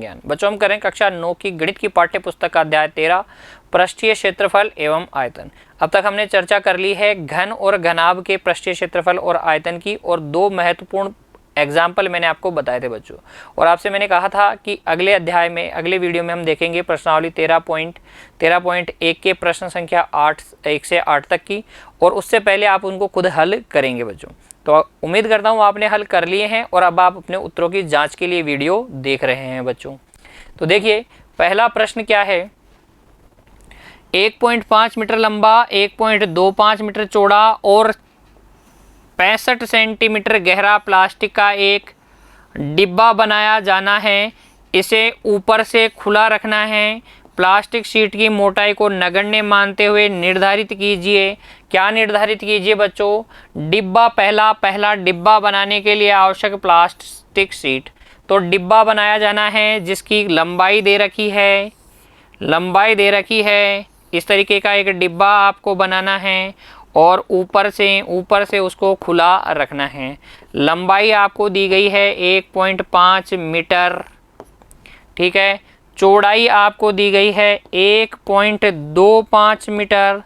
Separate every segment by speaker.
Speaker 1: ज्ञान। बच्चों हम करें कक्षा 9 की गणित की पाठ्य पुस्तक का अध्याय 13 पृष्ठीय क्षेत्रफल एवं आयतन। अब तक हमने चर्चा कर ली है घन और घनाभ के पृष्ठीय क्षेत्रफल और आयतन की, और दो महत्वपूर्ण एग्जाम्पल मैंने आपको बताए थे बच्चों। और आपसे मैंने कहा था कि अगले अध्याय में, अगले वीडियो में हम देखेंगे प्रश्नावली 13.1 के प्रश्न संख्या 1 से 8 तक की, और उससे पहले आप उनको खुद हल करेंगे बच्चों। तो उम्मीद करता हूँ आपने हल कर लिए हैं और अब आप अपने उत्तरों की जांच के लिए वीडियो देख रहे हैं बच्चों। तो देखिए पहला प्रश्न क्या है, 1.5 मीटर लंबा, 1.25 मीटर चौड़ा और 65 सेंटीमीटर गहरा प्लास्टिक का एक डिब्बा बनाया जाना है। इसे ऊपर से खुला रखना है। प्लास्टिक शीट की मोटाई को नगण्य मानते हुए निर्धारित कीजिए। क्या निर्धारित कीजिए बच्चों? डिब्बा, पहला डिब्बा बनाने के लिए आवश्यक प्लास्टिक शीट। तो डिब्बा बनाया जाना है जिसकी लंबाई दे रखी है, इस तरीके का एक डिब्बा आपको बनाना है और ऊपर से उसको खुला रखना है। लंबाई आपको दी गई है 1.5 मीटर, ठीक है। चौड़ाई आपको दी गई है 1.25 मीटर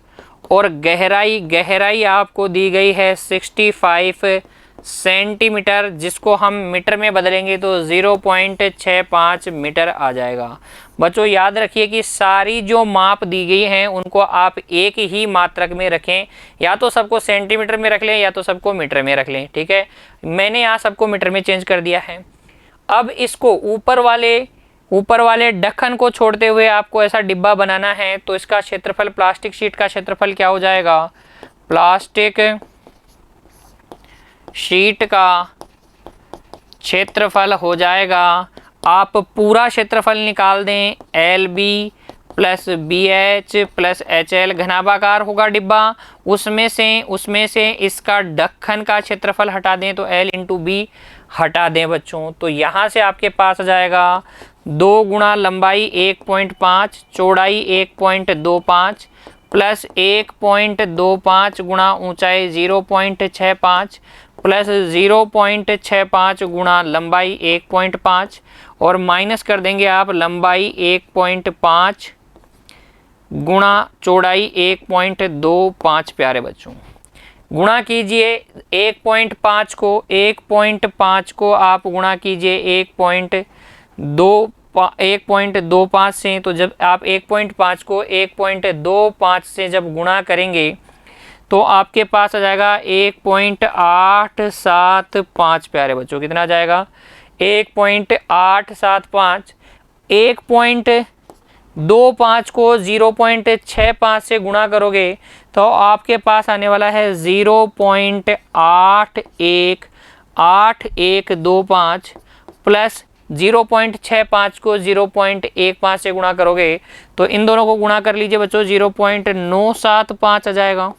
Speaker 1: और गहराई आपको दी गई है 65 सेंटीमीटर, जिसको हम मीटर में बदलेंगे तो 0.65 मीटर आ जाएगा। बच्चों याद रखिए कि सारी जो माप दी गई हैं उनको आप एक ही मात्रक में रखें, या तो सबको सेंटीमीटर में रख लें या तो सबको मीटर में रख लें, ठीक है। मैंने यहाँ सबको मीटर में चेंज कर दिया है। अब इसको ऊपर वाले ढक्कन को छोड़ते हुए आपको ऐसा डिब्बा बनाना है, तो इसका क्षेत्रफल, प्लास्टिक शीट का क्षेत्रफल क्या हो जाएगा? प्लास्टिक शीट का क्षेत्रफल हो जाएगा, आप पूरा क्षेत्रफल निकाल दें, LB plus BH plus HL। घनाभाकार होगा डिब्बा, उसमें से इसका ढक्कन का क्षेत्रफल हटा दें तो L इंटू B हटा दें बच्चों। तो यहाँ से आपके पास आ जाएगा 2 गुणा लंबाई 1.5, चौड़ाई 1.25 प्लस 1.25 गुणा ऊंचाई 0.65 प्लस 0.65 गुणा लंबाई 1.5 और माइनस कर देंगे आप लंबाई 1.5 गुणा चौड़ाई 1.25। प्यारे बच्चों गुणा कीजिए 1.5 को आप गुणा कीजिए 1.25 से। तो जब आप 1.5 को 1.25 से जब गुणा करेंगे तो आपके पास आ जाएगा 1.875। प्यारे बच्चों कितना आ जाएगा? 1.875। 1.25 को 0.65 से गुणा करोगे तो आपके पास आने वाला है 0.8125 प्लस 0.65 को 0.15 से गुणा करोगे तो इन दोनों को गुणा कर लीजिए बच्चों, 0.975 आ जाएगा।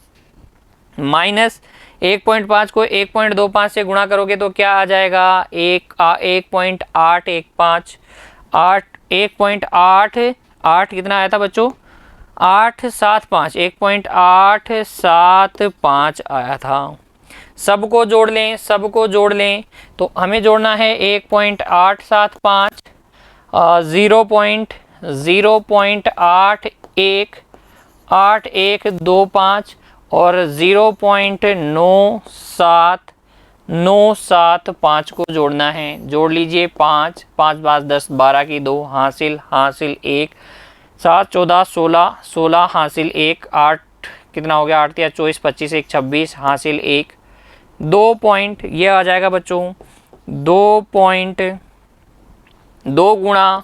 Speaker 1: माइनस 1.5 को 1.25 से गुणा करोगे तो क्या आ जाएगा? 1.8 कितना आया था बच्चों? 875, 1.875 आया था। सबको जोड़ लें तो हमें जोड़ना है 1.875, 0.8125 और 0.975 को जोड़ना है। जोड़ लीजिए 5 5 10 12 की 2 हासिल 1 7 14 16 हासिल 1 8 कितना हो गया? 8 या 24 25 1 26 हासिल 1 2 पॉइंट ये आ जाएगा बच्चों 2.2 गुणा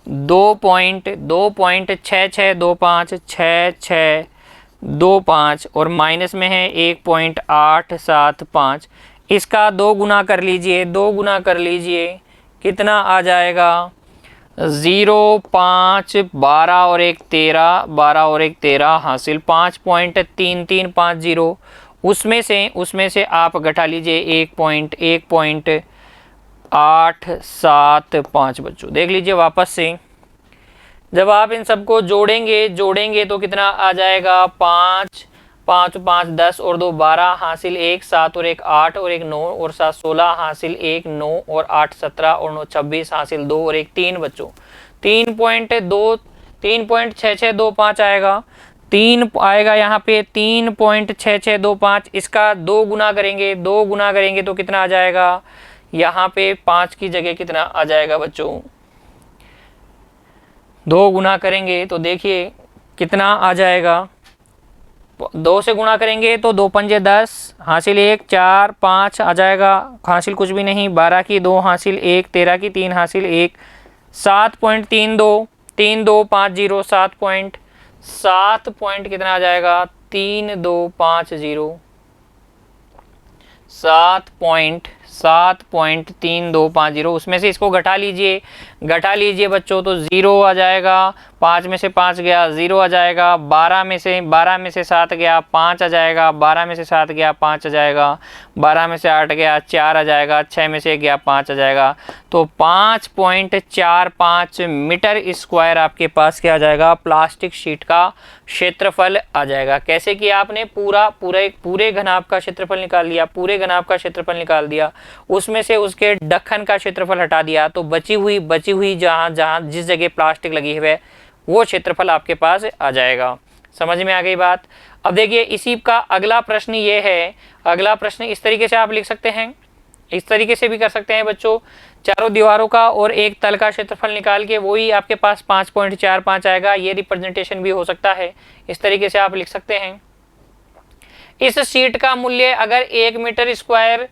Speaker 1: 2.6625 और माइनस में है 1.875। इसका 2 गुना कर लीजिए कितना आ जाएगा? 0 5 12 और 1 13 हासिल 5.3350। उसमें से आप घटा लीजिए 1.875 बच्चों। देख लीजिए वापस से, जब आप इन सबको जोड़ेंगे तो कितना आ जाएगा? 5 5 5 10 और 2 12 हासिल 1 7 और 1 8 और 1 9 और 7 16 हासिल 1 9 और 8 17 और 9 26 हासिल 2 और 1 3 बच्चों 3.6625 आएगा। 3 आएगा यहाँ पे 3.6625। इसका 2 गुना करेंगे, 2 गुना करेंगे तो कितना आ जाएगा, यहाँ पे 5 की जगह कितना आ जाएगा बच्चों, 2 गुना करेंगे तो देखिए कितना आ जाएगा। 2 से गुणा करेंगे तो 2 पंजे 10 हासिल 1 4 5 आ जाएगा, हासिल कुछ भी नहीं, 12 की 2 हासिल 1 13 की 3 हासिल 1 7.32 3250 7 पॉइंट कितना आ जाएगा 3250 7.3250। उसमें से इसको घटा लीजिए बच्चों तो 0 आ जाएगा, 5 में से 5 गया 0 आ जाएगा, 12 में से 7 गया 5 आ जाएगा, 12 में से 7 गया 5 आ जाएगा, 12 में से 8 गया 4 आ जाएगा, 6 में से 1 गया 5 आ जाएगा। तो 5.45 मीटर स्क्वायर आपके पास क्या आ जाएगा, प्लास्टिक शीट का क्षेत्रफल आ जाएगा। कैसे कि आपने पूरे घनाभ का क्षेत्रफल निकाल लिया, पूरे घनाभ का क्षेत्रफल निकाल दिया, उसमें से उसके ढक्कन का क्षेत्रफल हटा दिया, तो बची हुई जहां जिस जगह प्लास्टिक लगी है वो क्षेत्रफल आपके पास आ जाएगा। समझ में आ गई बात। अब देखिए इसी का अगला प्रश्न ये है, अगला प्रश्न इस तरीके से आप लिख सकते हैं, इस तरीके से भी कर सकते हैं बच्चों, चारों दीवारों का और एक तल का क्षेत्रफल निकाल के वही आपके पास 5.45 आएगा। ये रिप्रेजेंटेशन भी हो सकता है, इस तरीके से आप लिख सकते हैं। इस शीट का मूल्य अगर 1 मीटर स्क्वायर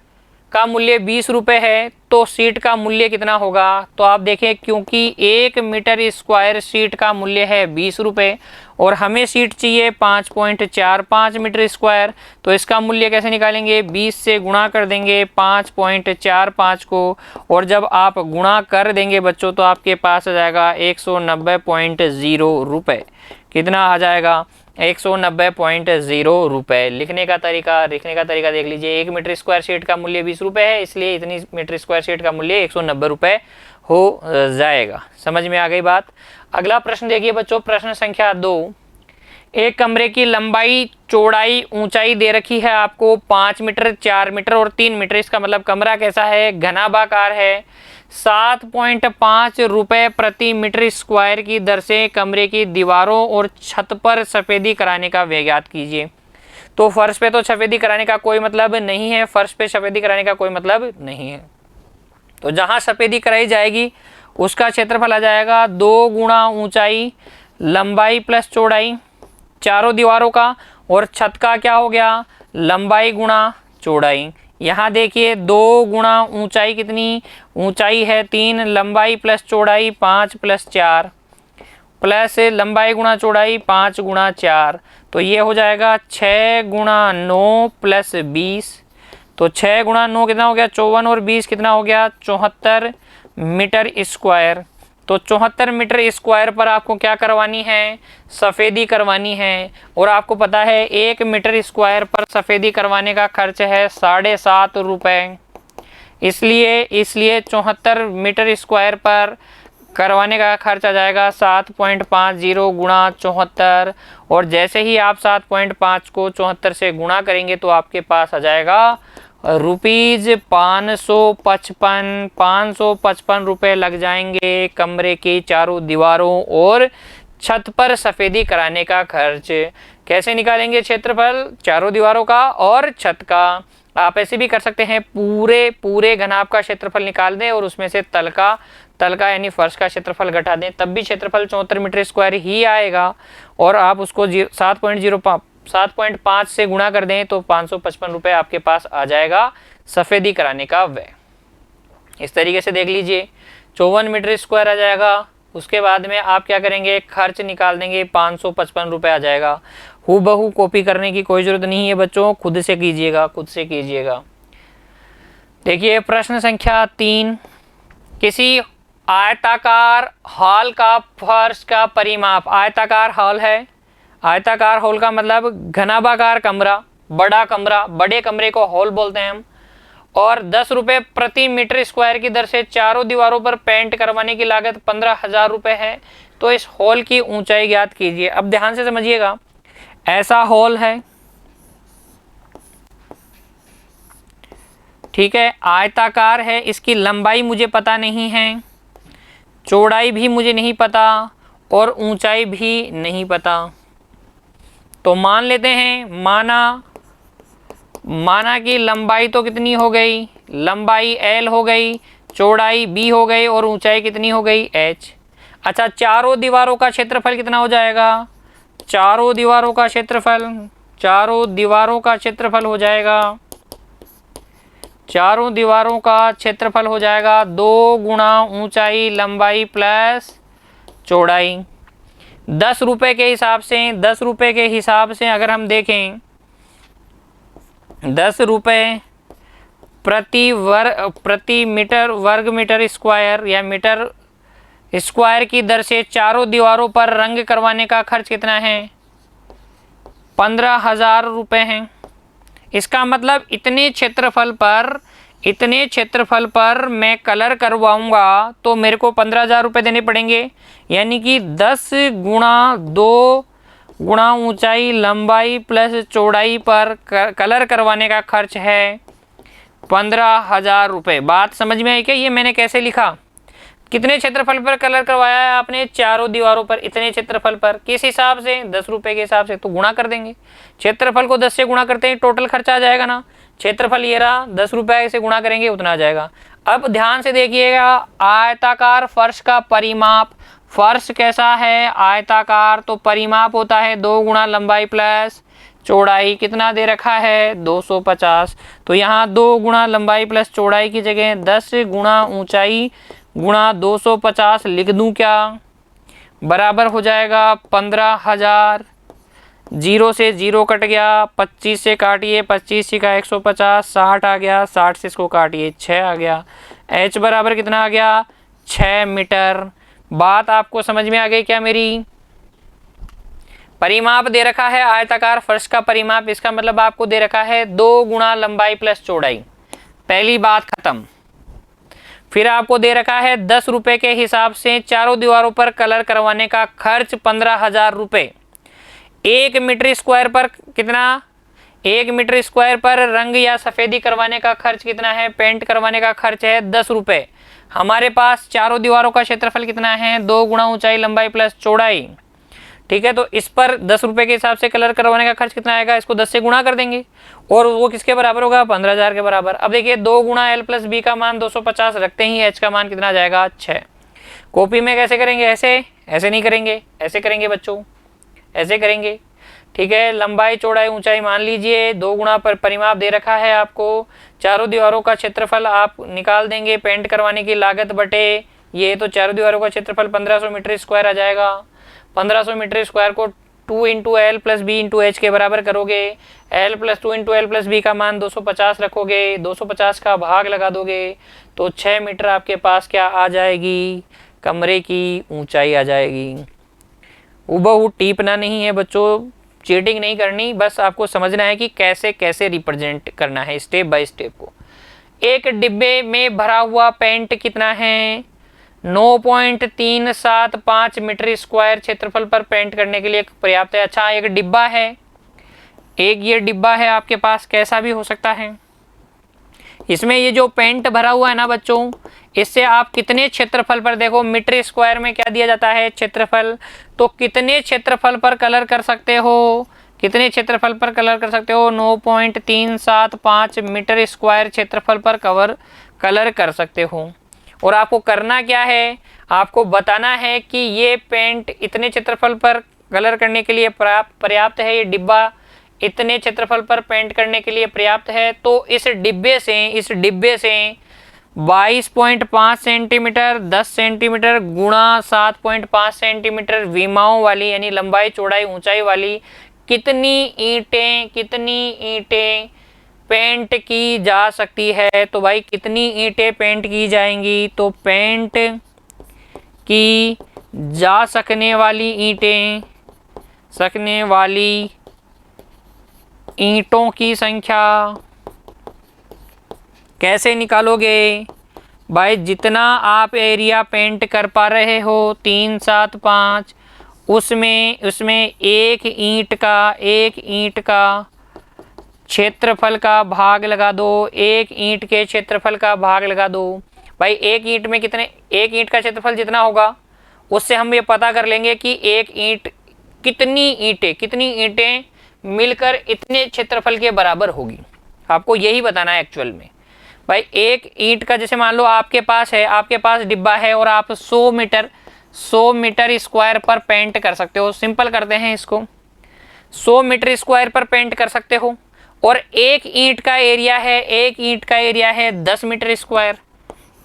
Speaker 1: का मूल्य 20 रुपये है तो शीट का मूल्य कितना होगा। तो आप देखें क्योंकि 1 मीटर स्क्वायर शीट का मूल्य है 20 रुपये और हमें शीट चाहिए 5.45 मीटर स्क्वायर, तो इसका मूल्य कैसे निकालेंगे, 20 से गुणा कर देंगे 5.45 को, और जब आप गुणा कर देंगे बच्चों तो आपके पास आ जाएगा 190.0 रुपये। कितना आ जाएगा, 190.0 रुपये। लिखने का तरीका देख लीजिए, 1 मीटर स्क्वायर शीट का मूल्य 20 रुपये है, इसलिए इतनी मीटर स्क्वायर शीट का मूल्य 190 रुपये हो जाएगा। समझ में आ गई बात। अगला प्रश्न देखिए बच्चों, प्रश्न संख्या 2। एक कमरे की लंबाई चौड़ाई ऊंचाई दे रखी है आपको 5 मीटर 4 मीटर और 3 मीटर। इसका मतलब कमरा कैसा है, घनाभाकार है। 7.5 रुपये प्रति मीटर स्क्वायर की दर से कमरे की दीवारों और छत पर सफेदी कराने का व्यय ज्ञात कीजिए। तो फर्श पे तो सफेदी कराने का कोई मतलब नहीं है, फर्श पे सफेदी कराने का कोई मतलब नहीं है, तो जहां सफेदी कराई जाएगी उसका क्षेत्रफल आ जाएगा 2 गुणा ऊंचाई लंबाई प्लस चौड़ाई चारों दीवारों का, और छत का क्या हो गया, लंबाई गुणा चौड़ाई। यहाँ देखिए 2 गुणा ऊंचाई, कितनी ऊंचाई है 3, लंबाई प्लस चौड़ाई 5 प्लस 4 प्लस लंबाई गुणा चौड़ाई 5 गुणा 4, तो ये हो जाएगा 6 गुणा 9 प्लस 20। तो 6 गुणा 9 कितना हो गया 54 और 20 कितना हो गया 74 मीटर स्क्वायर। तो 74 मीटर स्क्वायर पर आपको क्या करवानी है, सफ़ेदी करवानी है। और आपको पता है 1 मीटर स्क्वायर पर सफ़ेदी करवाने का खर्च है 7.5 रुपये। इसलिए 74 मीटर स्क्वायर पर करवाने का खर्च आ जाएगा 7.50 गुणा 74, और जैसे ही आप 7.5 को 74 से गुणा करेंगे तो आपके पास आ जाएगा ₹555 रुपये लग जाएंगे कमरे की चारों दीवारों और छत पर सफ़ेदी कराने का खर्च। कैसे निकालेंगे क्षेत्रफल चारों दीवारों का और छत का, आप ऐसे भी कर सकते हैं, पूरे घनाभ का क्षेत्रफल निकाल दें और उसमें से तल का यानी फर्श का क्षेत्रफल घटा दें, तब भी क्षेत्रफल 74 मीटर स्क्वायर ही आएगा। और आप उसको 7.5 से गुणा कर दें तो 555 रुपये आपके पास आ जाएगा सफ़ेदी कराने का व्यय। इस तरीके से देख लीजिए 54 मीटर स्क्वायर आ जाएगा। उसके बाद में आप क्या करेंगे, खर्च निकाल देंगे 555 रुपये आ जाएगा। हूबहू कॉपी करने की कोई ज़रूरत नहीं है बच्चों, खुद से कीजिएगा। देखिए प्रश्न संख्या 3, किसी आयताकार हॉल का फर्श का परिमाप, आयताकार हॉल है, आयताकार हॉल का मतलब घनाभाकार कमरा, बड़ा कमरा, बड़े कमरे को हॉल बोलते हैं हम, और 10 रुपये प्रति मीटर स्क्वायर की दर से चारों दीवारों पर पेंट करवाने की लागत 15,000 रुपये है। तो इस हॉल की ऊंचाई ज्ञात कीजिए। अब ध्यान से समझिएगा, ऐसा हॉल है, ठीक है, आयताकार है, इसकी लंबाई मुझे पता नहीं है, चौड़ाई भी मुझे नहीं पता और ऊंचाई भी नहीं पता। तो मान लेते हैं, माना कि लंबाई तो कितनी हो गई, लंबाई l हो गई, चौड़ाई b हो गई और ऊंचाई कितनी हो गई h। अच्छा, चारों दीवारों का क्षेत्रफल कितना हो जाएगा, चारों दीवारों का क्षेत्रफल हो जाएगा, चारों दीवारों का क्षेत्रफल हो जाएगा 2 गुणा ऊंचाई लंबाई प्लस चौड़ाई। 10 रुपये के हिसाब से अगर हम देखें, 10 रुपये प्रति मीटर वर्ग मीटर स्क्वायर या मीटर स्क्वायर की दर से चारों दीवारों पर रंग करवाने का खर्च कितना है, 15,000 रुपये हैं। इसका मतलब इतने क्षेत्रफल पर मैं कलर करवाऊंगा तो मेरे को 15,000 रुपये देने पड़ेंगे। यानी कि 10 गुणा 2 गुणा ऊंचाई लंबाई प्लस चौड़ाई पर कलर करवाने का खर्च है 15,000 रुपये। बात समझ में आई क्या? ये मैंने कैसे लिखा, कितने क्षेत्रफल पर कलर करवाया है आपने, चारों दीवारों पर, इतने क्षेत्रफल पर, किस हिसाब से, 10 रुपये के हिसाब से। तो गुणा कर देंगे, क्षेत्रफल को 10 से गुणा करते हैं, टोटल खर्चा आ जाएगा ना। क्षेत्रफल ये रहा, 10 रुपये से गुणा करेंगे उतना आ जाएगा। अब ध्यान से देखिएगा, आयताकार फर्श का परिमाप, फर्श कैसा है, आयताकार, तो परिमाप होता है 2 गुणा लंबाई प्लस चौड़ाई। कितना दे रखा है, 250। तो यहाँ 2 गुणा लंबाई प्लस चौड़ाई की जगह 10 गुणा ऊंचाई गुणा 250 लिख दूं क्या, बराबर हो जाएगा 15,000। 0 से 0 कट गया, 25 से काटिए, 25 का 150, 60 आ गया, 60 से इसको काटिए, 6 आ गया। h बराबर कितना आ गया, 6 मीटर। बात आपको समझ में आ गई क्या मेरी? परिमाप दे रखा है आयताकार फर्श का परिमाप, इसका मतलब आपको दे रखा है 2 गुणा लंबाई प्लस चौड़ाई। पहली बात खत्म। फिर आपको दे रखा है 10 रुपये के हिसाब से चारों दीवारों पर कलर करवाने का खर्च 15,000 रुपये। 1 मीटर स्क्वायर पर कितना, 1 मीटर स्क्वायर पर रंग या सफ़ेदी करवाने का खर्च कितना है, पेंट करवाने का खर्च है 10 रुपये। हमारे पास चारों दीवारों का क्षेत्रफल कितना है, 2 गुणा ऊंचाई लंबाई प्लस चौड़ाई। ठीक है, तो इस पर 10 रुपये के हिसाब से कलर करवाने का खर्च कितना आएगा, इसको 10 से गुणा कर देंगे और वो किसके बराबर होगा, 15,000 के बराबर। अब देखिए 2 गुणा l प्लस बी का मान 250 रखते ही h का मान कितना आ जाएगा, 6। कॉपी में कैसे करेंगे, ऐसे नहीं करेंगे, ऐसे करेंगे बच्चों, ऐसे करेंगे। ठीक है, लंबाई चौड़ाई ऊंचाई मान लीजिए 2 गुणा पर परिमाप दे रखा है आपको, चारों दीवारों का क्षेत्रफल आप निकाल देंगे, पेंट करवाने की लागत बटे ये, तो चारों दीवारों का क्षेत्रफल 1500 मीटर स्क्वायर आ जाएगा। 1500 मीटर स्क्वायर को 2 into L plus B into H के बराबर करोगे, L plus 2 into L plus B का मान 250 रखोगे, 250 का भाग लगा दोगे तो 6 मीटर आपके पास क्या आ जाएगी, कमरे की ऊंचाई आ जाएगी। हूबहू टीपना नहीं है बच्चों, चीटिंग नहीं करनी, बस आपको समझना है कि कैसे कैसे रिप्रेजेंट करना है स्टेप बाय स्टेप को। एक डिब्बे में भरा हुआ पेंट कितना है, 9.375 मीटर स्क्वायर क्षेत्रफल पर पेंट करने के लिए पर्याप्त है। अच्छा, एक डिब्बा है, एक ये डिब्बा है आपके पास, कैसा भी हो सकता है। इसमें ये जो पेंट भरा हुआ है ना बच्चों, इससे आप कितने क्षेत्रफल पर, देखो मीटर स्क्वायर में क्या दिया जाता है, क्षेत्रफल, तो कितने क्षेत्रफल पर कलर कर सकते हो, कितने क्षेत्रफल पर कलर कर सकते हो, 9.375 मीटर स्क्वायर क्षेत्रफल पर कलर कर सकते हो। और आपको करना क्या है, आपको बताना है कि ये पेंट इतने क्षेत्रफल पर कलर करने के लिए पर्याप्त है, ये डिब्बा इतने क्षेत्रफल पर पेंट करने के लिए पर्याप्त है। तो इस डिब्बे से 22.5 सेंटीमीटर, 10 सेंटीमीटर गुणा 7.5 सेंटीमीटर विमाओं वाली यानी लंबाई चौड़ाई ऊंचाई वाली कितनी ईंटें पेंट की जा सकती है। तो भाई कितनी ईंटें पेंट की जाएंगी, तो पेंट की जा सकने वाली ईंटों की संख्या कैसे निकालोगे भाई, जितना आप एरिया पेंट कर पा रहे हो 375, उसमें एक ईंट का क्षेत्रफल का भाग लगा दो, एक ईंट के क्षेत्रफल का भाग लगा दो। भाई एक ईंट में कितने, एक ईंट का क्षेत्रफल जितना होगा उससे हम ये पता कर लेंगे कि एक ईंट कितनी ईंटें मिलकर इतने क्षेत्रफल के बराबर होगी। आपको यही बताना है एक्चुअल में। भाई एक ईंट का, जैसे मान लो आपके पास डिब्बा है और आप 100 मीटर स्क्वायर पर पेंट कर सकते हो। सिंपल करते हैं इसको, 100 मीटर स्क्वायर पर पेंट कर सकते हो और एक ईंट का एरिया है 10 मीटर स्क्वायर।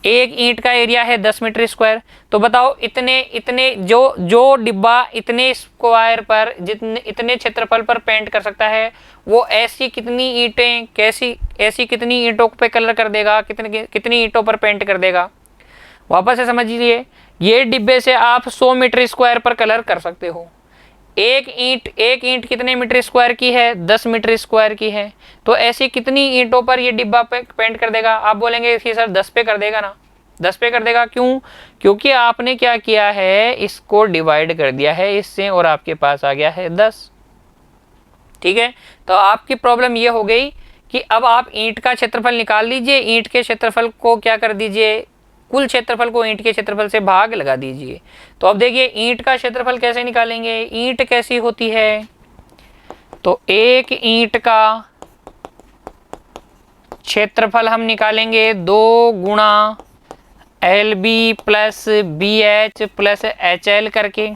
Speaker 1: एक ईंट का एरिया है 10 मीटर स्क्वायर। तो बताओ इतने जो डिब्बा इतने स्क्वायर पर इतने क्षेत्रफल पर पेंट कर सकता है, वो ऐसी कितनी ईंटों पे कलर कर देगा, कितनी ईंटों पर पेंट कर देगा। वापस से समझ लीजिए, ये डिब्बे से आप 100 मीटर स्क्वायर पर कलर कर सकते हो। एक ईंट कितने मीटर स्क्वायर की है, 10 मीटर स्क्वायर की है। तो ऐसी कितनी ईंटों पर ये डिब्बा पे पेंट कर देगा। आप बोलेंगे कि सर 10 पे कर देगा ना, 10 पे कर देगा। क्यों? क्योंकि आपने क्या किया है, इसको डिवाइड कर दिया है इससे और आपके पास आ गया है 10। ठीक है, तो आपकी प्रॉब्लम ये हो गई कि अब आप ईंट का क्षेत्रफल निकाल लीजिए, ईंट के क्षेत्रफल को क्या कर दीजिए, कुल क्षेत्रफल को ईंट के क्षेत्रफल से भाग लगा दीजिए। तो अब देखिए ईंट का क्षेत्रफल कैसे निकालेंगे, ईंट कैसी होती है। तो एक ईंट का क्षेत्रफल हम निकालेंगे 2 गुणा LB plus BH plus HL करके,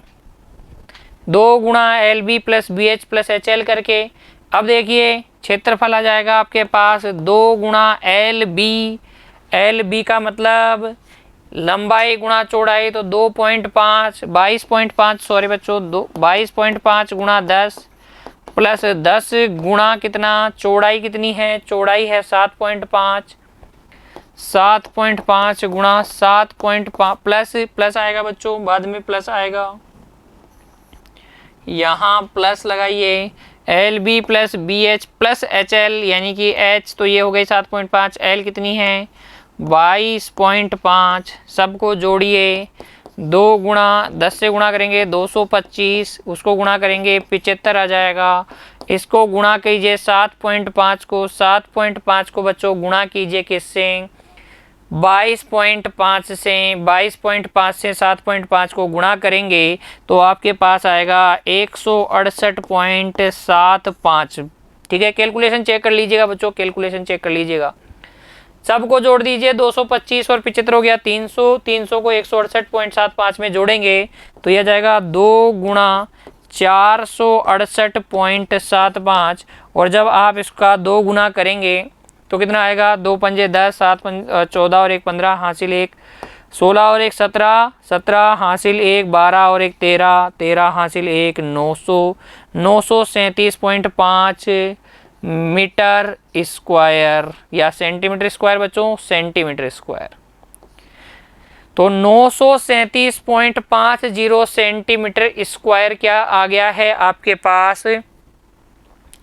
Speaker 1: 2 गुणा LB plus BH plus HL करके। अब देखिए क्षेत्रफल आ जाएगा आपके पास 2 गुणा LB का मतलब लंबाई गुणा चौड़ाई, तो 22.5 सॉरी बच्चों 22.5 गुणा 10 प्लस 10 गुणा कितना, चौड़ाई कितनी है, चौड़ाई है 7.5 गुणा 7.5 प्लस आएगा बच्चों, बाद में प्लस आएगा, यहाँ प्लस लगाइए। LB plus BH plus HL यानी कि H, तो ये हो गई 7.5, L कितनी है 22.5। सबको जोड़िए, 2 गुणा 10 से गुणा करेंगे 225, उसको गुणा करेंगे 75 आ जाएगा। इसको गुणा कीजिए 7.5 को बच्चों गुणा कीजिए किससे, 22.5 से 7.5 को गुणा करेंगे तो आपके पास आएगा 168.75। ठीक है, कैलकुलेशन चेक कर लीजिएगा बच्चों, कैलकुलेशन चेक कर लीजिएगा। सबको जोड़ दीजिए, 225 और 75 हो गया 300 को 168.75 में जोड़ेंगे तो यह जाएगा 2 गुणा 468.75। और जब आप इसका 2 गुना करेंगे तो कितना आएगा, 2 पंजे 10, 7 14 और 1 15 हासिल 1, 16 और 1 17, 17 हासिल 1, 12 और 1 13, 13 हासिल 1, 937.5 मीटर स्क्वायर या सेंटीमीटर स्क्वायर बच्चों, सेंटीमीटर स्क्वायर। तो 937.50 सेंटीमीटर स्क्वायर क्या आ गया है आपके पास,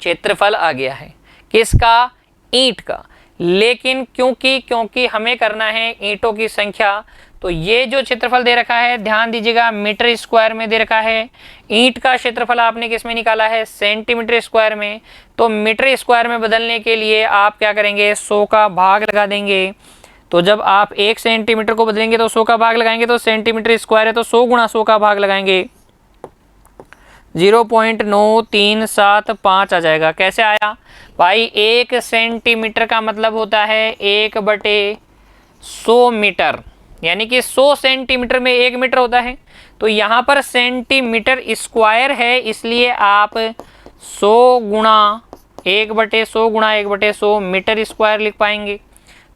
Speaker 1: क्षेत्रफल आ गया है। किसका, ईंट का। लेकिन क्योंकि हमें करना है ईंटों की संख्या, तो ये जो क्षेत्रफल दे रखा है ध्यान दीजिएगा मीटर स्क्वायर में दे रखा है। ईंट का क्षेत्रफल आपने किस में निकाला है, सेंटीमीटर स्क्वायर में। तो मीटर स्क्वायर में बदलने के लिए आप क्या करेंगे, 100 का भाग लगा देंगे। तो जब आप 1 सेंटीमीटर को बदलेंगे तो 100 का भाग लगाएंगे, तो सेंटीमीटर स्क्वायर है तो 100 गुणा 100 का भाग लगाएंगे, 0.9375 आ जाएगा। कैसे आया भाई, 1 सेंटीमीटर का मतलब होता है 1/100 मीटर, यानी कि 100 सेंटीमीटर में 1 मीटर होता है। तो यहाँ पर सेंटीमीटर स्क्वायर है, इसलिए आप 100 गुणा 1/100 गुणा 1/100 मीटर स्क्वायर लिख पाएंगे।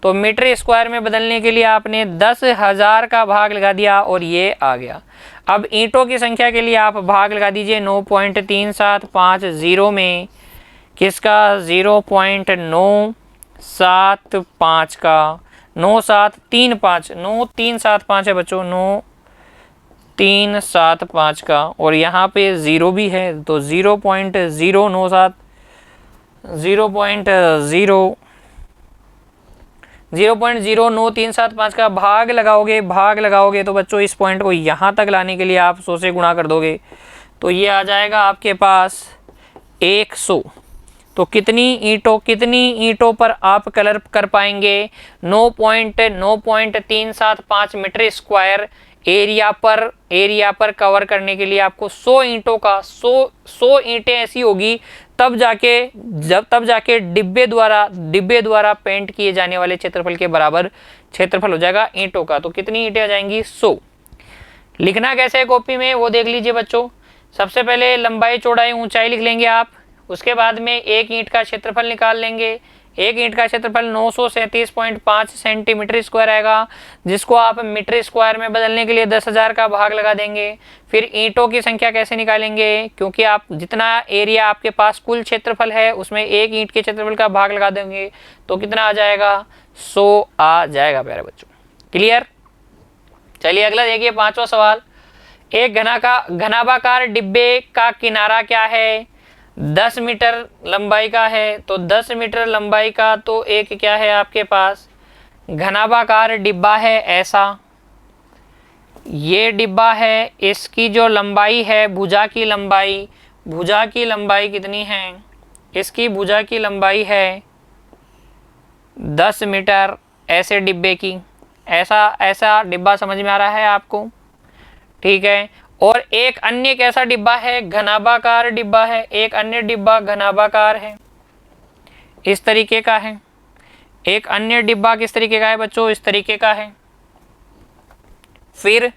Speaker 1: तो मीटर स्क्वायर में बदलने के लिए आपने 10,000 का भाग लगा दिया और ये आ गया। अब ईंटों की संख्या के लिए आप भाग लगा दीजिए 9.3750 में, किसका, 0.975 का, 9375 है बच्चों, 9375 का। और यहाँ पे 0 भी है तो 0.0935 का भाग लगाओगे तो बच्चों इस पॉइंट को यहाँ तक लाने के लिए आप 100 से गुणा कर दोगे तो ये आ जाएगा आपके पास 100। तो कितनी ईंटों पर आप कलर कर पाएंगे? 9.375 मीटर स्क्वायर एरिया पर कवर करने के लिए आपको 100 ईंटों का 100 ईंटें ऐसी होगी तब जाके डिब्बे द्वारा पेंट किए जाने वाले क्षेत्रफल के बराबर क्षेत्रफल हो जाएगा ईंटों का। तो कितनी ईंटें आ जाएंगी? 100। लिखना कैसे है कॉपी में वो देख लीजिए बच्चों। सबसे पहले लंबाई चौड़ाई ऊंचाई लिख लेंगे आप, उसके बाद में एक ईंट का क्षेत्रफल निकाल लेंगे। एक ईंट का क्षेत्रफल 937.5 सेंटीमीटर स्क्वायर आएगा, जिसको आप मीटर स्क्वायर में बदलने के लिए 10,000 का भाग लगा देंगे। फिर ईंटों की संख्या कैसे निकालेंगे? क्योंकि आप जितना एरिया आपके पास कुल क्षेत्रफल है उसमें एक ईंट के क्षेत्रफल का भाग लगा देंगे तो कितना आ जाएगा? 100 आ जाएगा प्यारे बच्चों। क्लियर? चलिए अगला देखिए 5वां सवाल। एक घनाभाकार डिब्बे का किनारा क्या है? 10 मीटर लंबाई का है। तो 10 मीटर लंबाई का तो एक क्या है आपके पास? घनाभाकार डिब्बा है ऐसा। ये डिब्बा है, इसकी जो लंबाई है भुजा की लंबाई कितनी है? इसकी भुजा की लंबाई है 10 मीटर ऐसे डिब्बे की। ऐसा डिब्बा समझ में आ रहा है आपको? ठीक है। और एक अन्य कैसा डिब्बा है? घनाभाकार डिब्बा है। एक अन्य डिब्बा घनाभाकार है, इस तरीके का है। एक अन्य डिब्बा किस तरीके का है बच्चों? इस तरीके का है। फिर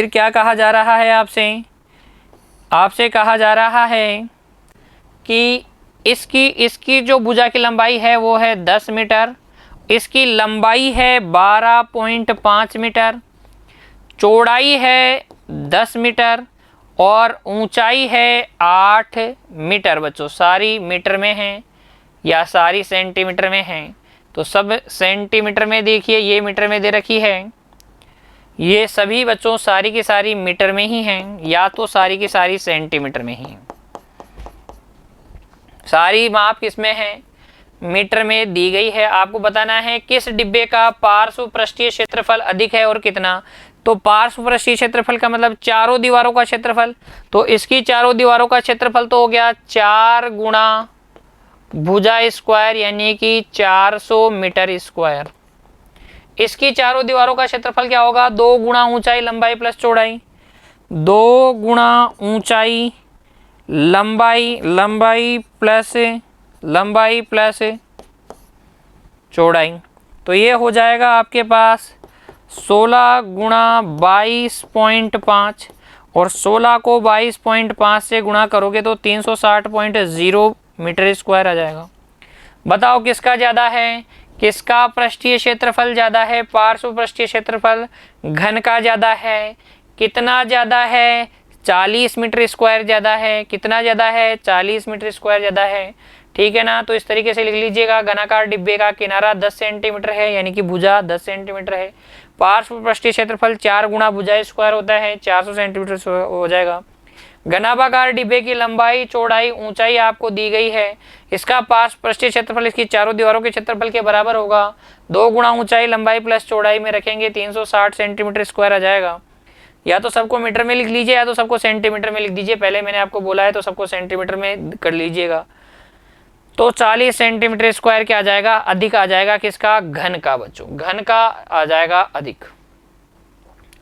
Speaker 1: क्या कहा जा रहा है आपसे कहा जा रहा है कि इसकी जो भुजा की लंबाई है वो है 10 मीटर, इसकी लंबाई है 12.5 मीटर, चौड़ाई है 10 मीटर और ऊंचाई है 8 मीटर। बच्चों सारी मीटर में हैं या सारी सेंटीमीटर में हैं? तो सब सेंटीमीटर में देखिए, ये मीटर में दे रखी है। ये सभी बच्चों सारी की सारी मीटर में ही हैं या तो सारी की सारी सेंटीमीटर में ही हैं। सारी माप किसमें है? मीटर में दी गई है। आपको बताना है किस डिब्बे का पार्श्व पृष्ठीय क्षेत्रफल अधिक है और कितना। तो पार्श्व पृष्ठीय क्षेत्रफल का मतलब चारों दीवारों का क्षेत्रफल। तो इसकी चारों दीवारों का क्षेत्रफल तो हो गया 4 गुणा भुजा स्क्वायर यानी कि 400 मीटर स्क्वायर। इसकी चारों दीवारों का क्षेत्रफल क्या होगा? 2 गुणा ऊंचाई लंबाई प्लस चौड़ाई। 2 गुणा ऊंचाई लंबाई प्लस चौड़ाई। तो ये हो जाएगा आपके पास 16 गुणा 22.5 और 16 को 22.5 से गुणा करोगे तो 360.0 मीटर स्क्वायर आ जाएगा। बताओ किसका ज़्यादा है? किसका पृष्ठीय क्षेत्रफल ज़्यादा है? पार्श्व पृष्ठीय क्षेत्रफल घन का ज़्यादा है। कितना ज़्यादा है? 40 मीटर स्क्वायर ज़्यादा है। कितना ज़्यादा है? 40 मीटर स्क्वायर ज़्यादा है। ठीक है ना? तो इस तरीके से लिख लीजिएगा। घनाकार डिब्बे का किनारा 10 सेंटीमीटर है यानी कि भुजा 10 सेंटीमीटर है। पार्श्व पृष्ठीय क्षेत्रफल 4 गुणा भुजा स्क्वायर होता है, 400 सेंटीमीटर हो जाएगा। घनाभाकार डिब्बे की लंबाई चौड़ाई ऊंचाई आपको दी गई है। इसका पार्श्व पृष्ठीय क्षेत्रफल इसकी चारों दीवारों के क्षेत्रफल के बराबर होगा। 2 गुणा ऊंचाई लंबाई प्लस चौड़ाई में रखेंगे 360 सेंटीमीटर स्क्वायर आ जाएगा। या तो सबको मीटर में लिख लीजिए या तो सबको सेंटीमीटर में लिख दीजिए। पहले मैंने आपको बोला है तो सबको सेंटीमीटर में कर लीजिएगा। तो 40 सेंटीमीटर स्क्वायर क्या आ जाएगा? अधिक आ जाएगा। किसका? घन का बच्चों, घन का आ जाएगा अधिक।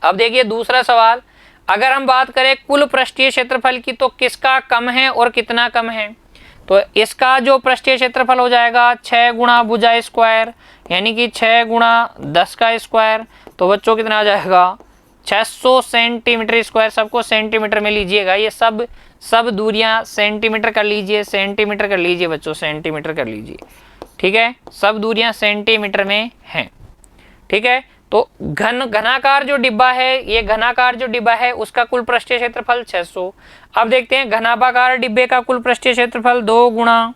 Speaker 1: अब देखिए दूसरा सवाल। अगर हम बात करें कुल पृष्ठीय क्षेत्रफल की तो किसका कम है और कितना कम है? तो इसका जो पृष्ठीय क्षेत्रफल हो जाएगा 6 गुणा भुजा स्क्वायर यानी कि 6 गुणा 10 का स्क्वायर। तो बच्चों कितना आ जाएगा? 600 सेंटीमीटर स्क्वायर। सबको सेंटीमीटर में लीजिएगा। ये सब दूरियां सेंटीमीटर कर लीजिए, सेंटीमीटर कर लीजिए बच्चों, सेंटीमीटर कर लीजिए। ठीक है, सब दूरियां सेंटीमीटर में हैं। ठीक है, तो घनाकार जो डिब्बा है, ये घनाकार जो डिब्बा है उसका कुल पृष्ठीय क्षेत्रफल 600। अब देखते हैं घनाभाकार डिब्बे का कुल पृष्ठीय क्षेत्रफल 2 गुणा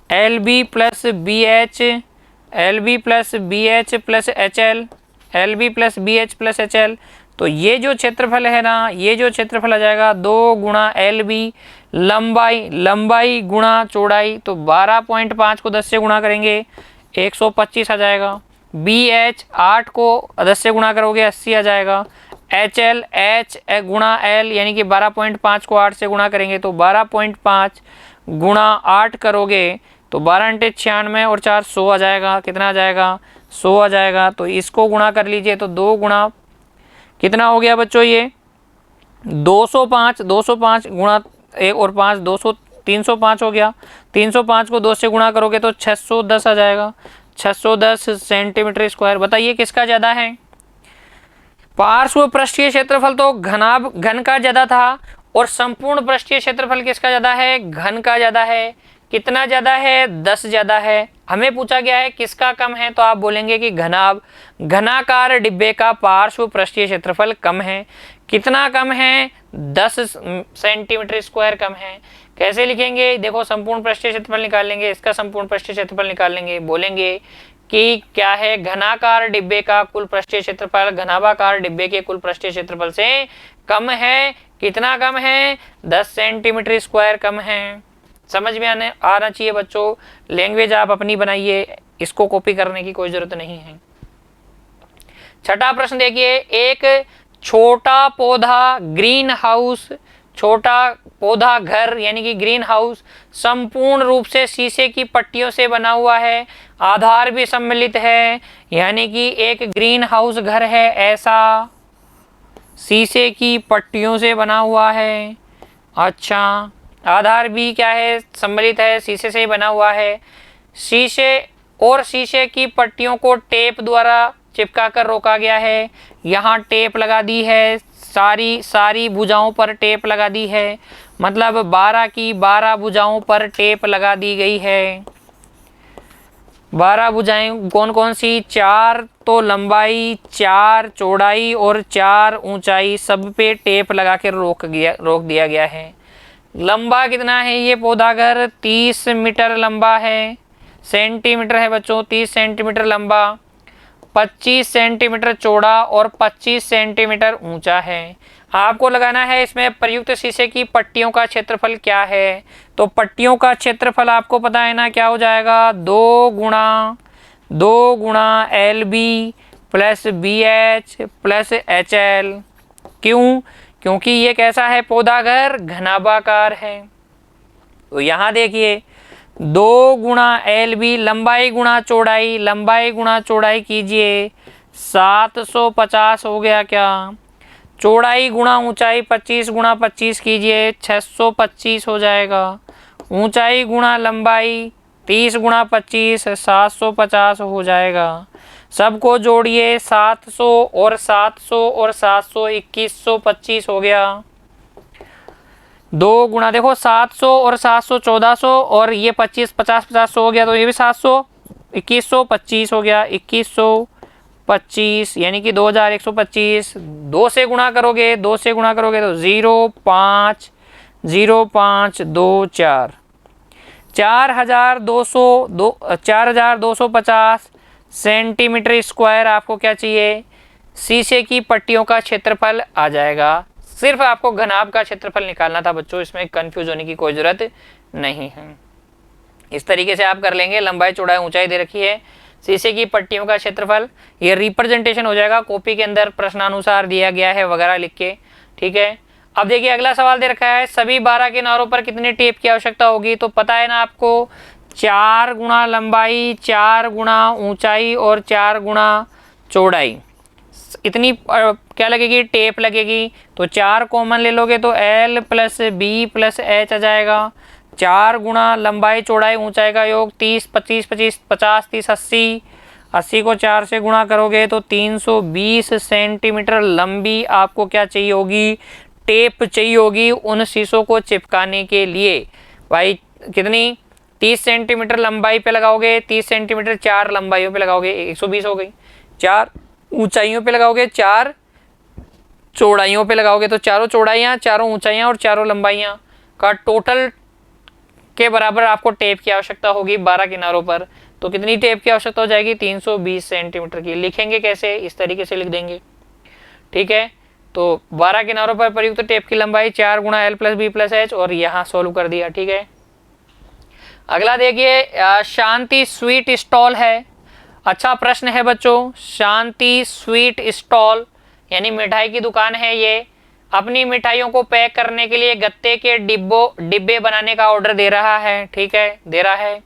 Speaker 1: LB plus BH plus HL, LB plus BH plus HL। तो ये जो क्षेत्रफल है ना, ये जो क्षेत्रफल आ जाएगा 2 गुणा LB लंबाई गुणा चौड़ाई। तो 12.5 को 10 से गुणा करेंगे 125 आ जाएगा। BH 8 को 10 से गुणा करोगे 80 आ जाएगा। H गुणा L यानी कि 12.5 को 8 से गुणा करेंगे तो 12.5 गुणा 8 करोगे तो 12 × 96 और 4 100 आ जाएगा। कितना आ जाएगा? 100 आ जाएगा। तो इसको गुणा कर लीजिए तो 2 गुणा कितना हो गया बच्चों? ये 205 गुणा 1 और 5 200 305 हो गया। 305 को 2 से गुणा करोगे तो 610 आ जाएगा। 610 सेंटीमीटर स्क्वायर। बताइए किसका ज़्यादा है? पार्श्व पृष्ठीय क्षेत्रफल तो घन का ज़्यादा था और संपूर्ण पृष्ठीय क्षेत्रफल किसका ज़्यादा है? घन का ज़्यादा है। कितना ज़्यादा है? 10 ज़्यादा है। हमें पूछा गया है किसका कम है, तो आप बोलेंगे कि घनाकार डिब्बे का पार्श्व पृष्ठीय क्षेत्रफल कम है। कितना कम है? 10 सेंटीमीटर स्क्वायर कम है। कैसे लिखेंगे? देखो, संपूर्ण पृष्ठीय क्षेत्रफल निकालेंगे, इसका संपूर्ण पृष्ठीय क्षेत्रफल निकालेंगे, बोलेंगे कि क्या है? घनाकार डिब्बे का कुल पृष्ठीय क्षेत्रफल घनाभाकार डिब्बे के कुल पृष्ठीय क्षेत्रफल से कम है। कितना कम है? 10 सेंटीमीटर स्क्वायर कम है। समझ में आना चाहिए बच्चों। लैंग्वेज आप अपनी बनाइए, इसको कॉपी करने की कोई जरूरत नहीं है। छठा प्रश्न देखिए, एक छोटा पौधा ग्रीन हाउस, छोटा पौधा घर यानी कि ग्रीन हाउस संपूर्ण रूप से शीशे की पट्टियों से बना हुआ है, आधार भी सम्मिलित है, यानी कि एक ग्रीन हाउस घर है ऐसा, शीशे की पट्टियों से बना हुआ है। अच्छा, आधार भी क्या है? सम्मिलित है, शीशे से बना हुआ है। शीशे की पट्टियों को टेप द्वारा चिपका कर रोका गया है। यहाँ टेप लगा दी है, सारी भुजाओं पर टेप लगा दी है, मतलब 12 की 12 भुजाओं पर टेप लगा दी गई है। 12 भुजाएं कौन कौन सी? 4 तो लंबाई, 4 चौड़ाई और 4 ऊंचाई, सब पे टेप लगा के रोक दिया गया है। लंबा कितना है ये पौधा घर? 30 मीटर लंबा है। सेंटीमीटर है बच्चों, 30 सेंटीमीटर लंबा, 25 सेंटीमीटर चौड़ा और 25 सेंटीमीटर ऊंचा है। आपको लगाना है इसमें प्रयुक्त शीशे की पट्टियों का क्षेत्रफल क्या है। तो पट्टियों का क्षेत्रफल आपको पता है ना, क्या हो जाएगा? 2 गुणा LB plus BH plus HL। क्यों? क्योंकि ये कैसा है पौधा घर? घनाभाकार है। तो यहाँ देखिए 2 गुणा LB, लंबाई गुणा चौड़ाई कीजिए, 750 हो गया क्या? चौड़ाई गुणा ऊंचाई 25 गुणा 25 कीजिए, 625 हो जाएगा। ऊंचाई गुणा लंबाई 30 गुणा 25 750 हो जाएगा। सबको जोड़िए, 700 और 700 और 700 2125 हो गया। 2 गुणा देखो 700 और 700 1400 और ये 25 50 50 हो गया, तो ये भी 700 2125 हो गया। 2125 यानी कि 2125। 2 से गुणा करोगे तो 0.5 0.524 4250 सेंटीमीटर स्क्वायर आपको क्या चाहिए? शीशे की पट्टियों का क्षेत्रफल आ जाएगा। सिर्फ आपको घनाभ का क्षेत्रफल निकालना था बच्चों, इसमें कंफ्यूज होने की कोई जरूरत नहीं है। इस तरीके से आप कर लेंगे। लंबाई चौड़ाई ऊंचाई दे रखी है, शीशे की पट्टियों का क्षेत्रफल, ये रिप्रेजेंटेशन हो जाएगा, कॉपी के अंदर प्रश्नानुसार दिया गया है वगैरह लिख के। ठीक है, अब देखिए अगला सवाल दे रखा है, सभी 12 किनारों पर कितने टेप की आवश्यकता होगी? तो पता है ना आपको, 4 गुणा लंबाई, 4 गुणा ऊंचाई और 4 गुणा चौड़ाई, इतनी क्या लगेगी? टेप लगेगी। तो 4 कॉमन ले लोगे तो L plus B plus H आ जाएगा। 4 गुणा लंबाई चौड़ाई ऊंचाई का योग 30 25 25 50 30 80, 80 को 4 से गुणा करोगे तो 320 सेंटीमीटर लंबी आपको क्या चाहिए होगी? टेप चाहिए होगी उन शीशों को चिपकाने के लिए। भाई कितनी? 30 सेंटीमीटर लंबाई पे लगाओगे, 30 सेंटीमीटर 4 लंबाइयों पे लगाओगे, 120 हो गई। 4 ऊंचाइयों पे लगाओगे, 4 चौड़ाइयों पे लगाओगे, तो चारों चौड़ाइयाँ, चारों ऊंचाइयाँ और चारों लंबाइयाँ का टोटल के बराबर आपको टेप की आवश्यकता होगी 12 किनारों पर। तो कितनी टेप की आवश्यकता हो जाएगी? 320 सेंटीमीटर की। लिखेंगे कैसे? इस तरीके से लिख देंगे। ठीक है, तो 12 किनारों पर प्रयुक्त टेप की लंबाई 4 गुणा L plus B plus H, और यहाँ सोल्व कर दिया। ठीक है, अगला देखिए, शांति स्वीट स्टॉल है। अच्छा प्रश्न है बच्चों, शांति स्वीट स्टॉल यानी मिठाई की दुकान है ये। अपनी मिठाइयों को पैक करने के लिए गत्ते के डिब्बे बनाने का ऑर्डर दे रहा है, ठीक है, दे रहा है।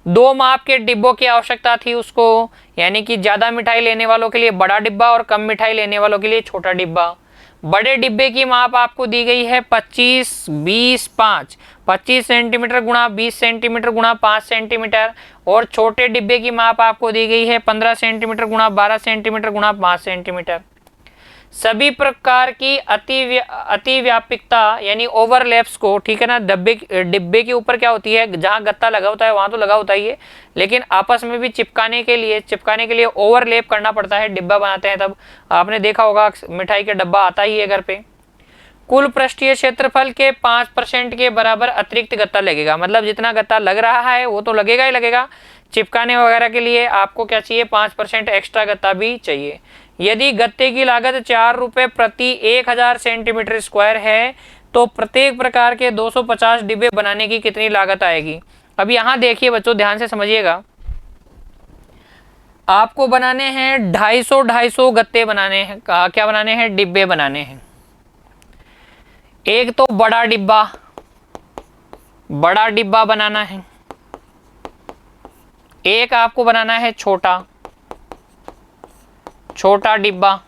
Speaker 1: 2 माप के डिब्बों की आवश्यकता थी उसको, यानी कि ज़्यादा मिठाई लेने वालों के लिए बड़ा डिब्बा और कम मिठाई लेने वालों के लिए छोटा डिब्बा। बड़े डिब्बे की माप आपको दी गई है 25, 20, 5, 25 सेंटीमीटर गुणा 20 सेंटीमीटर गुणा 5 सेंटीमीटर, और छोटे डिब्बे की माप आपको दी गई है 15 सेंटीमीटर गुणा 12 सेंटीमीटर गुणा 5 सेंटीमीटर। सभी प्रकार की अतिव्यापकता यानी ओवरलैप्स को, ठीक है ना, डिब्बे के ऊपर क्या होती है, जहां गत्ता लगा होता है वहां तो लगा होता ही है, लेकिन आपस में भी चिपकाने के लिए ओवरलैप करना पड़ता है। डिब्बा बनाते हैं तब आपने देखा होगा मिठाई का डब्बा आता ही है घर पे। कुल पृष्ठीय क्षेत्रफल के 5% के बराबर अतिरिक्त गत्ता लगेगा, मतलब जितना गत्ता लग रहा है वो तो लगेगा ही लगेगा, चिपकाने वगैरह के लिए आपको क्या चाहिए, 5% एक्स्ट्रा गत्ता भी चाहिए। यदि गत्ते की लागत 4 रुपये प्रति 1000 सेंटीमीटर स्क्वायर है तो प्रत्येक प्रकार के 250 डिब्बे बनाने की कितनी लागत आएगी। अब यहाँ देखिए बच्चों, ध्यान से समझिएगा, आपको बनाने हैं 250 गत्ते बनाने हैं, क्या बनाने हैं, डिब्बे बनाने हैं। एक तो बड़ा डिब्बा बनाना है, एक आपको बनाना है छोटा डिब्बा।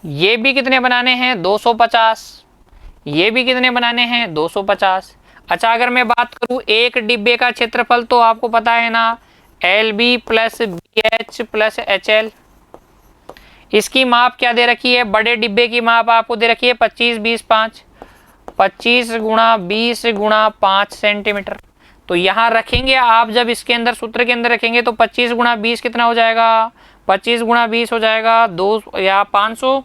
Speaker 1: ये भी कितने बनाने हैं, 250। ये भी कितने बनाने हैं, 250। अच्छा, अगर मैं बात करूं एक डिब्बे का क्षेत्रफल, तो आपको पता है ना, LB plus BH plus HL। इसकी माप क्या दे रखी है, बड़े डिब्बे की माप आपको दे रखी है 25, 20, 5, 25 गुणा 20 गुणा 5 सेंटीमीटर। तो यहाँ रखेंगे आप, जब इसके अंदर सूत्र के अंदर रखेंगे तो 25 गुणा 20 कितना हो जाएगा, 25 गुणा 20 हो जाएगा 2 या 500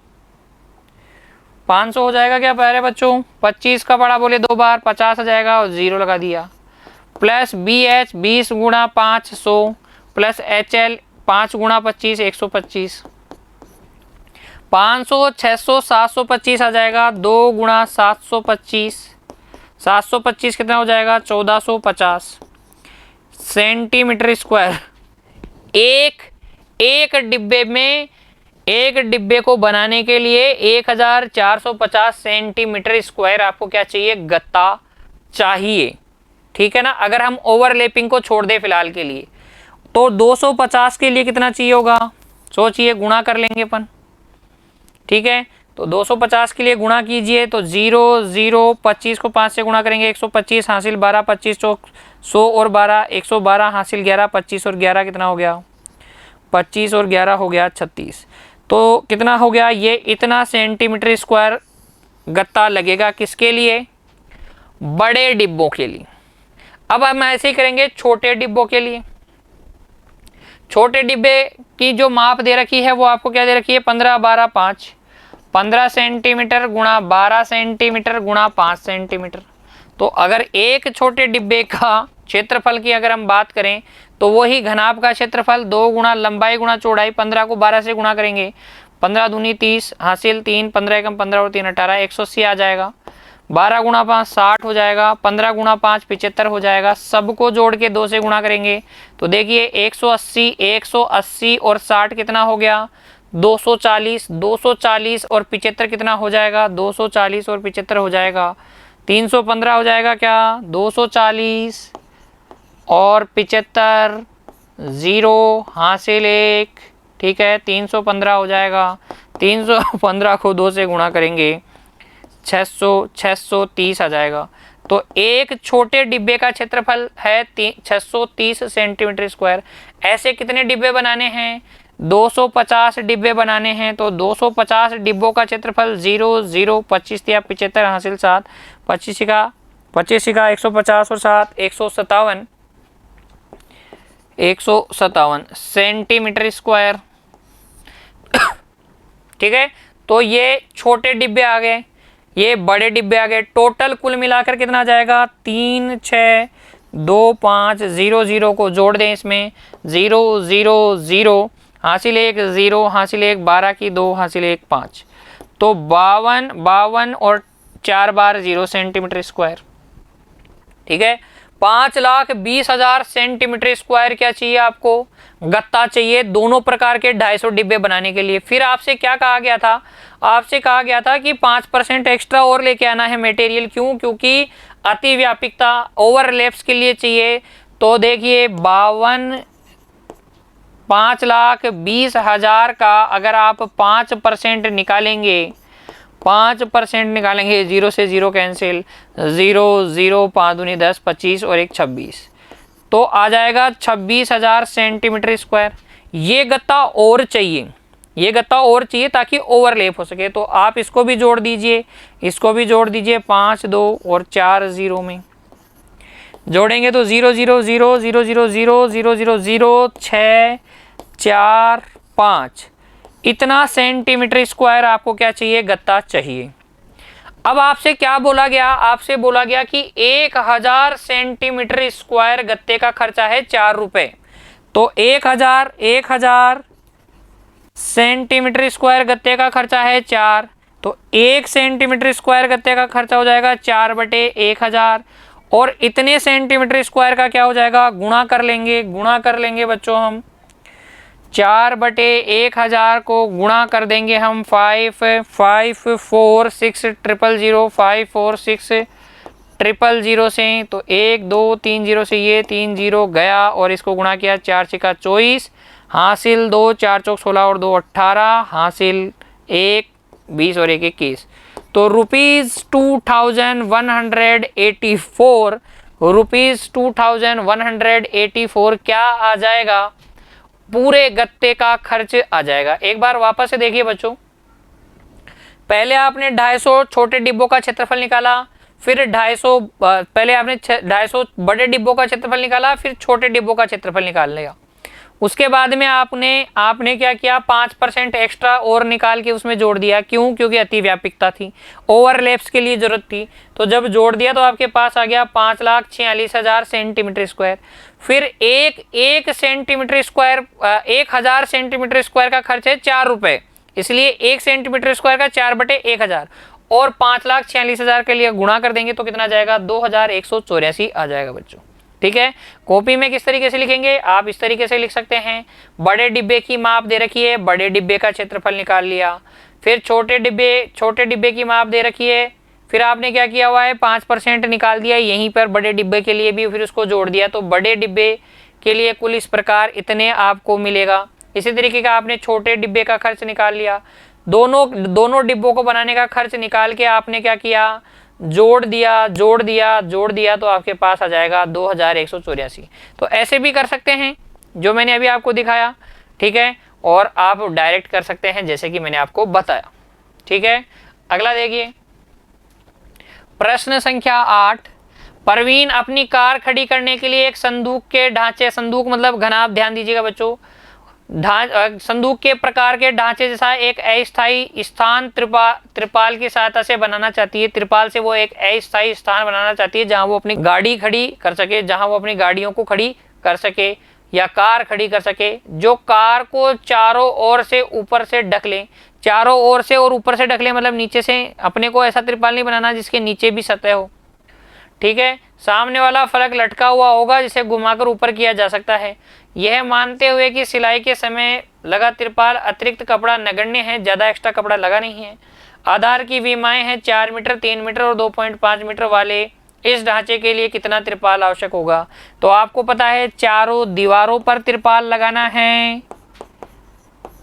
Speaker 1: हो जाएगा क्या प्यारे बच्चों। 25 का बड़ा बोले 2 बार, 50 आ जाएगा और 0 लगा दिया। प्लस BH 20 गुणा 500 प्लस HL 5 गुणा 25 125, 500, 600, 725 आ जाएगा। 2 गुणा 725, 725 कितना हो जाएगा, 1450 सेंटीमीटर स्क्वायर। एक डिब्बे को बनाने के लिए 1450 सेंटीमीटर स्क्वायर आपको क्या चाहिए, गत्ता चाहिए, ठीक है ना। अगर हम ओवरलैपिंग को छोड़ दे फिलहाल के लिए, तो 250 के लिए कितना चाहिए होगा, सोचिए, गुणा कर लेंगे अपन, ठीक है। तो 250 के लिए गुणा कीजिए, तो 0 0, 25 को 5 से गुणा करेंगे 125 हासिल 12, 25 चौक 100 और 12, 112 हासिल 11, 25 और 11 कितना हो गया, 25 और 11 हो गया 36। तो कितना हो गया, ये इतना सेंटीमीटर स्क्वायर गत्ता लगेगा, किसके लिए, बड़े डिब्बों के लिए। अब हम ऐसे ही करेंगे छोटे डिब्बों के लिए। छोटे डिब्बे की जो माप दे रखी है वो आपको क्या दे रखी है, 15, 12, 5, 15 सेंटीमीटर गुणा 12 सेंटीमीटर गुणा 5 सेंटीमीटर। तो अगर एक छोटे डिब्बे का क्षेत्रफल की अगर हम बात करें तो वही घनाभ का क्षेत्रफल 2 गुणा लंबाई गुणा चौड़ाई, 15 को 12 से गुणा करेंगे, 15 दूनी 30 हासिल 3, 15 एकम 15 और 3 18, 180 आ जाएगा। 12 गुणा 5 60 हो जाएगा, 15 गुणा 5 75 हो जाएगा। सबको जोड़ के 2 से गुणा करेंगे तो देखिए 180 और 60 कितना हो गया, 240, 240 और 75 कितना हो जाएगा, 240 और 75 हो जाएगा, 315 हो जाएगा क्या, 240 और 75, 0 हासिल 1, ठीक है, 315 हो जाएगा। 315 को 2 से गुणा करेंगे 630 आ जाएगा। तो एक छोटे डिब्बे का क्षेत्रफल है 630 सेंटीमीटर स्क्वायर। ऐसे कितने डिब्बे बनाने हैं, 250 डिब्बे बनाने हैं। तो 250 डिब्बों का क्षेत्रफल 0 0 25 या 75 हासिल 7, 25 का 150 और 7 157 सेंटीमीटर स्क्वायर, ठीक है। तो ये छोटे डिब्बे आ गए, ये बड़े डिब्बे आ गए। टोटल कुल मिलाकर कितना आ जाएगा, 3 6 2 5 0 0 को जोड़ दें इसमें, 0 0 0 हासिल 1 0 हासिल 1 12 की 2 हासिल 1 5, तो 52 और 4 बार 0 सेंटीमीटर स्क्वायर, ठीक है। 5,20,000 सेंटीमीटर स्क्वायर क्या चाहिए आपको, गत्ता चाहिए दोनों प्रकार के 250 डिब्बे बनाने के लिए। फिर आपसे क्या कहा गया था, आपसे कहा गया था कि 5% एक्स्ट्रा और लेके आना है मटेरियल। क्यों, क्योंकि अति व्यापकता ओवरलैप्स के लिए चाहिए। तो देखिए 5,20,000 का अगर आप 5% निकालेंगे, 5% निकालेंगे, 0 से 0 कैंसिल, 0 0 5 दूनी 10, 25 और 1 26, तो आ जाएगा 26,000 सेंटीमीटर स्क्वायर। ये गत्ता और चाहिए, ये गत्ता और चाहिए ताकि ओवरलैप हो सके। तो आप इसको भी जोड़ दीजिए, इसको भी जोड़ दीजिए, 5 2 और 4 0 में जोड़ेंगे तो 0 0 0 0 0 0 0 0 0 6 4 5, इतना सेंटीमीटर स्क्वायर आपको क्या चाहिए, गत्ता चाहिए। अब आपसे क्या बोला गया, आपसे बोला गया कि 1,000 सेंटीमीटर स्क्वायर गत्ते का खर्चा है 4 रुपए। तो 1,000 सेंटीमीटर स्क्वायर गत्ते का खर्चा है 4, तो 1 सेंटीमीटर स्क्वायर गत्ते का खर्चा हो जाएगा 4/1000, और इतने सेंटीमीटर स्क्वायर का क्या हो जाएगा, गुणा कर लेंगे बच्चों हम। 4/1000 को गुणा कर देंगे हम 5 5 4 6 000 5 4 6 000 से, तो 1 2 3 0 से ये 3 0 गया और इसको गुणा किया, 4 6 24 हासिल, 2 4 चौक 16 और 2 18 हासिल, 1 20 और 1 21। तो ₹2184 क्या आ जाएगा, पूरे गत्ते का खर्च आ जाएगा। एक बार वापस से देखिए बच्चों, पहले आपने 250 छोटे डिब्बों का क्षेत्रफल निकाला, फिर 250 पहले आपने 250 बड़े डिब्बों का क्षेत्रफल निकाला, फिर छोटे डिब्बों का क्षेत्रफल निकाल लिया। उसके बाद में आपने क्या किया, 5% एक्स्ट्रा और निकाल के उसमें जोड़ दिया। क्यों, क्योंकि अति व्यापकता थी, ओवरलैप्स के लिए जरूरत थी। तो जब जोड़ दिया तो आपके पास आ गया 5,46,000 सेंटीमीटर स्क्वायर। फिर एक सेंटीमीटर स्क्वायर 1,000 सेंटीमीटर स्क्वायर का खर्च है 4 रुपए, इसलिए 1 सेंटीमीटर स्क्वायर का 4/1000 और 5,46,000 के लिए गुणा कर देंगे तो कितना जाएगा, 2,184 आ जाएगा बच्चों। ठीक है, कॉपी में किस तरीके से लिखेंगे, आप इस तरीके से लिख सकते हैं। बड़े डिब्बे की माप दे रखी है, बड़े डिब्बे का क्षेत्रफल निकाल लिया। फिर छोटे डिब्बे की माप दे रखी है, फिर आपने क्या किया हुआ है, 5% निकाल दिया यहीं पर बड़े डिब्बे के लिए भी, फिर उसको जोड़ दिया। तो बड़े डिब्बे के लिए कुल इस प्रकार इतने आपको मिलेगा। इसी तरीके का आपने छोटे डिब्बे का खर्च निकाल लिया। दोनों डिब्बों को बनाने का खर्च निकाल के आपने क्या किया, जोड़ दिया तो आपके पास आ जाएगा 2,184। तो ऐसे भी कर सकते हैं जो मैंने अभी आपको दिखाया। ठीक है, और आप डायरेक्ट कर सकते हैं जैसे कि मैंने आपको बताया। ठीक है, अगला देखिए प्रश्न संख्या 8। परवीन अपनी कार खड़ी करने के लिए एक संदूक के ढांचे, संदूक मतलब घनाभ, ध्यान दीजिएगा बच्चों, संदूक के प्रकार के ढांचे जैसा एक अस्थायी स्थान त्रिपाल की सहायता से बनाना चाहती है। त्रिपाल से वो एक अस्थायी स्थान बनाना चाहती है जहां वो अपनी गाड़ी खड़ी कर सके, जहां वो अपनी गाड़ियों को खड़ी कर सके या कार खड़ी कर सके, जो कार को चारों ओर से ऊपर से ढक ले। चारों ओर से और ऊपर से ढक ले मतलब नीचे से, अपने को ऐसा त्रिपाल नहीं बनाना जिसके नीचे भी सतह हो। ठीक है, सामने वाला फलक लटका हुआ होगा जिसे घुमाकर ऊपर किया जा सकता है। यह मानते हुए कि सिलाई के समय लगा त्रिपाल अतिरिक्त कपड़ा नगण्य है, ज़्यादा एक्स्ट्रा कपड़ा लगा नहीं है। आधार की विमाएं हैं 4 मीटर, 3 मीटर और 2.5 मीटर वाले इस ढांचे के लिए कितना त्रिपाल आवश्यक होगा। तो आपको पता है चारों दीवारों पर त्रिपाल लगाना है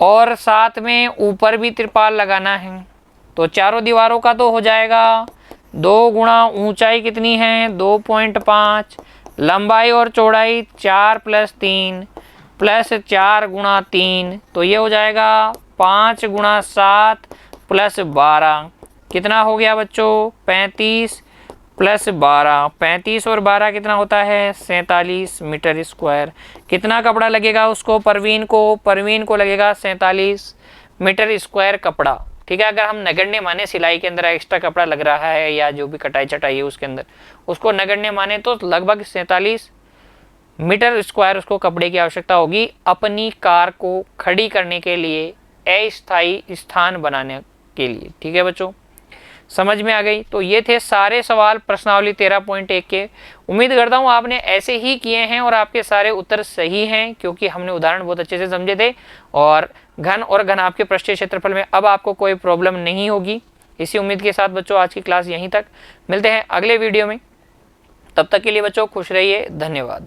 Speaker 1: और साथ में ऊपर भी त्रिपाल लगाना है। तो चारों दीवारों का तो हो जाएगा 2 गुणा ऊंचाई कितनी है 2.5, लंबाई और चौड़ाई 4 + 3 + 4 गुणा 3, तो ये हो जाएगा 5 गुणा 7 + 12, कितना हो गया बच्चों 35 + 12, 35 और 12 कितना होता है 47 मीटर स्क्वायर। कितना कपड़ा लगेगा उसको, परवीन को लगेगा 47 मीटर स्क्वायर कपड़ा। ठीक है, अगर हम नगण्य माने सिलाई के अंदर एक्स्ट्रा कपड़ा लग रहा है या जो भी कटाई चटाई है उसके अंदर, उसको नगण्य माने तो लगभग 47 मीटर स्क्वायर उसको कपड़े की आवश्यकता होगी अपनी कार को खड़ी करने के लिए, अस्थायी स्थान बनाने के लिए। ठीक है बच्चों, समझ में आ गई। तो ये थे सारे सवाल प्रश्नावली 13.1 के। उम्मीद करता हूँ आपने ऐसे ही किए हैं और आपके सारे उत्तर सही हैं, क्योंकि हमने उदाहरण बहुत अच्छे से समझे थे और घन और घनाभ के पृष्ठीय क्षेत्रफल में अब आपको कोई प्रॉब्लम नहीं होगी। इसी उम्मीद के साथ बच्चों आज की क्लास यहीं तक, मिलते हैं अगले वीडियो में। तब तक के लिए बच्चों खुश रहिए, धन्यवाद।